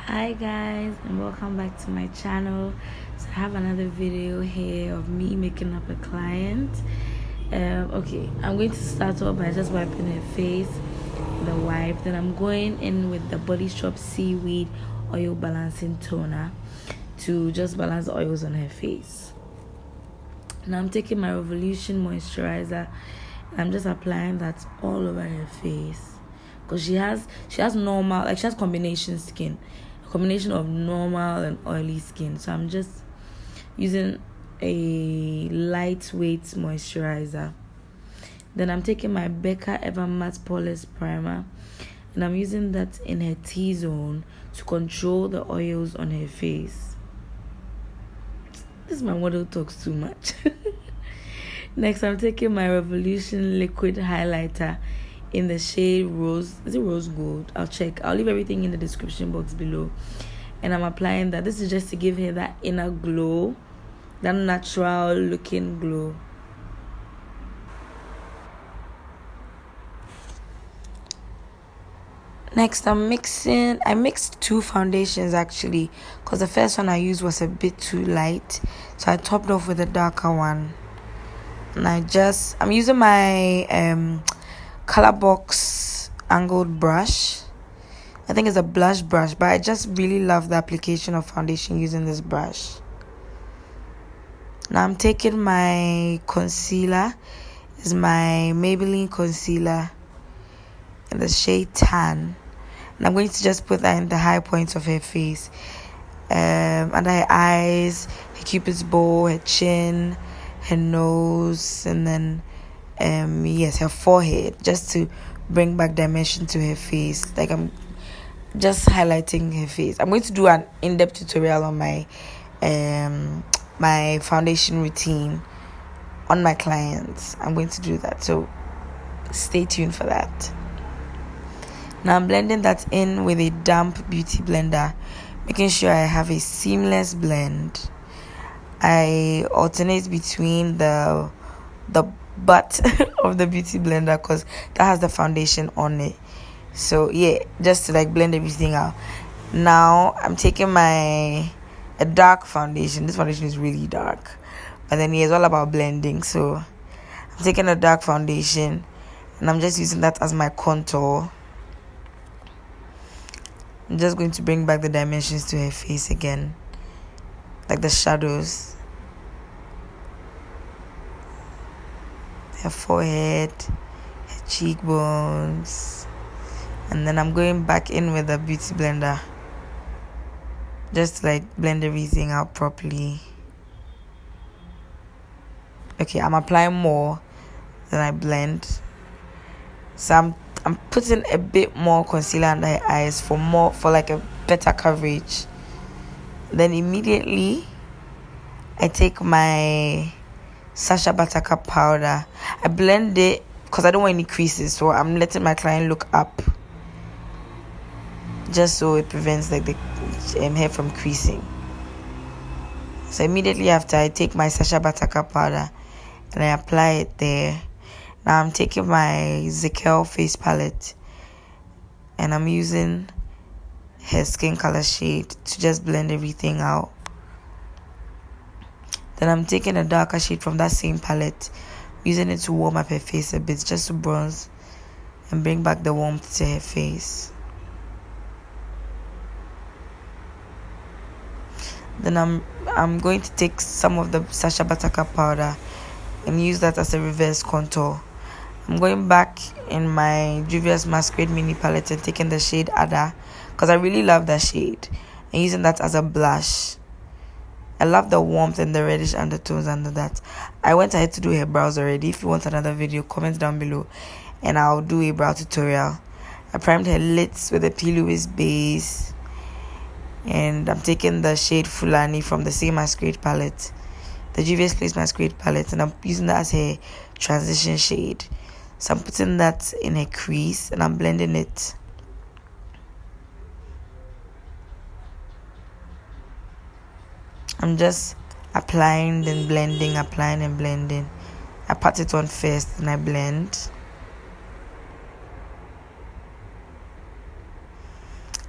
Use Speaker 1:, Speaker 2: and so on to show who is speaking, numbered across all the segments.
Speaker 1: Hi guys, and welcome back to my channel. So I have another video here of me making up a client. Okay, I'm going to start off by just wiping her face with a wipe. Then I'm going in with the Body Shop Seaweed Oil Balancing Toner to just balance the oils on her face. Now I'm taking my Revolution moisturizer and I'm just applying that all over her face, because she has normal, like she has combination skin, a combination of normal and oily skin. So I'm just using a lightweight moisturizer. Then I'm taking my Becca Evermatte poreless primer and I'm using that in her T-zone to control the oils on her face. This my model talks too much. Next, I'm taking my Revolution liquid highlighter in the shade Rose. Is it Rose Gold? I'll check. I'll leave everything in the description box below. And I'm applying that. This is just to give her that inner glow, that natural looking glow. Next, I mixed two foundations actually, because the first one I used was a bit too light. So I topped off with a darker one. And I'm using my color box angled brush. I think it's a blush brush, but I just really love the application of foundation using this brush. Now I'm taking my concealer. It's my Maybelline concealer in the shade Tan. And I'm going to just put that in the high points of her face. Under her eyes, her cupid's bow, her chin, her nose, and then her forehead, just to bring back dimension to her face. Like I'm just highlighting her face. I'm going to do an in-depth tutorial on my my foundation routine on my clients. I'm going to do that, so stay tuned for that. Now I'm blending that in with a damp beauty blender, making sure I have a seamless blend. I alternate between the butt of the beauty blender, because that has the foundation on it. So yeah, just to like blend everything out. Now I'm taking a dark foundation. This foundation is really dark, but then it's all about blending. So I'm taking a dark foundation and I'm just using that as my contour. I'm just going to bring back the dimensions to her face again, like the shadows, her forehead, her cheekbones. And then I'm going back in with the beauty blender just to like blend everything out properly. Okay, I'm applying more than I blend. So I'm putting a bit more concealer under her eyes for like a better coverage. Then immediately I take my Sacha Buttercup powder. I blend it because I don't want any creases, so I'm letting my client look up, just so it prevents like the hair from creasing. So immediately after, I take my Sacha Buttercup powder and I apply it there. Now I'm taking my Zikel face palette and I'm using her skin color shade to just blend everything out. Then I'm taking a darker shade from that same palette, using it to warm up her face a bit, just to bronze and bring back the warmth to her face. Then I'm going to take some of the Sacha Buttercup powder and use that as a reverse contour. I'm going back in my Juvias Masquerade mini palette and taking the shade Ada, because I really love that shade, and using that as a blush. I love the warmth and the reddish undertones under that. I went ahead to do her brows already. If you want another video, comment down below and I'll do a brow tutorial. I primed her lids with a P. Louis base, and I'm taking the shade Fulani from the same Masquerade palette, the Juvias Place Masquerade palette, and I'm using that as her transition shade. So I'm putting that in her crease and I'm blending it. I'm just applying then blending, applying and blending. I pat it on first and I blend.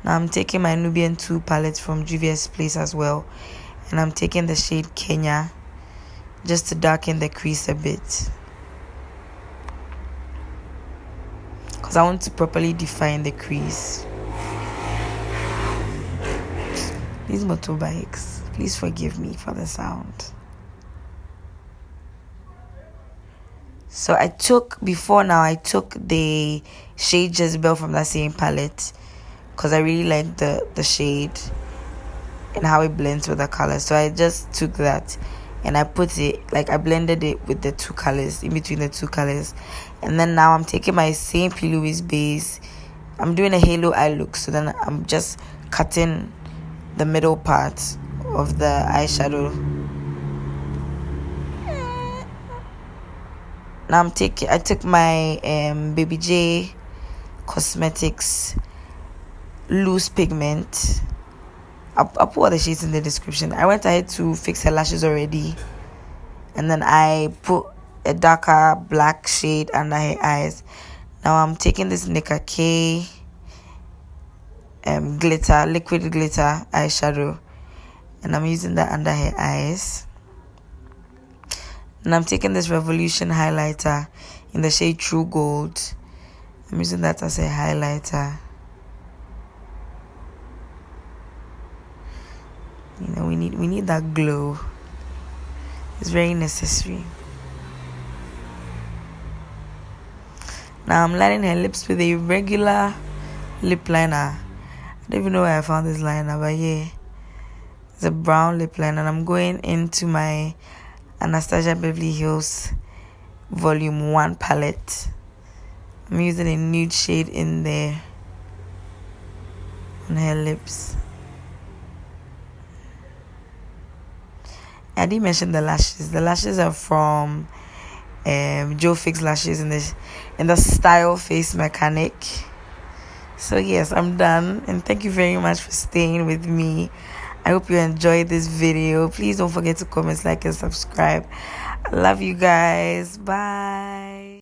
Speaker 1: Now I'm taking my Nubian 2 palette from Juvias place as well, and I'm taking the shade Kenya just to darken the crease a bit, because I want to properly define the crease. These motorbikes, please forgive me for the sound. So I took the shade Jezebel from that same palette, because I really like the shade and how it blends with the color. So I just took that and I put it, I blended it with the two colors, in between the two colors. And then now I'm taking my same P. Louise base. I'm doing a halo eye look, so then I'm just cutting the middle part of the eyeshadow. Now I took my Baby J Cosmetics loose pigment. I'll put all the shades in the description. I went ahead to fix her lashes already, and then I put a darker black shade under her eyes. Now I'm taking this NickaK liquid glitter eyeshadow, and I'm using that under her eyes. And I'm taking this Revolution highlighter in the shade True Gold. I'm using that as a highlighter. You know, we need that glow. It's very necessary. Now I'm lining her lips with a regular lip liner. I don't even know where I found this liner, but yeah, it's a brown lip liner. And I'm going into my Anastasia Beverly Hills Volume 1 palette. I'm using a nude shade in there on her lips. I didn't mention the lashes. The lashes are from Joefix lashes in the style Facemechanic. So yes, I'm done, and thank you very much for staying with me. I hope you enjoyed this video. Please don't forget to comment, like, and subscribe. I love you guys. Bye.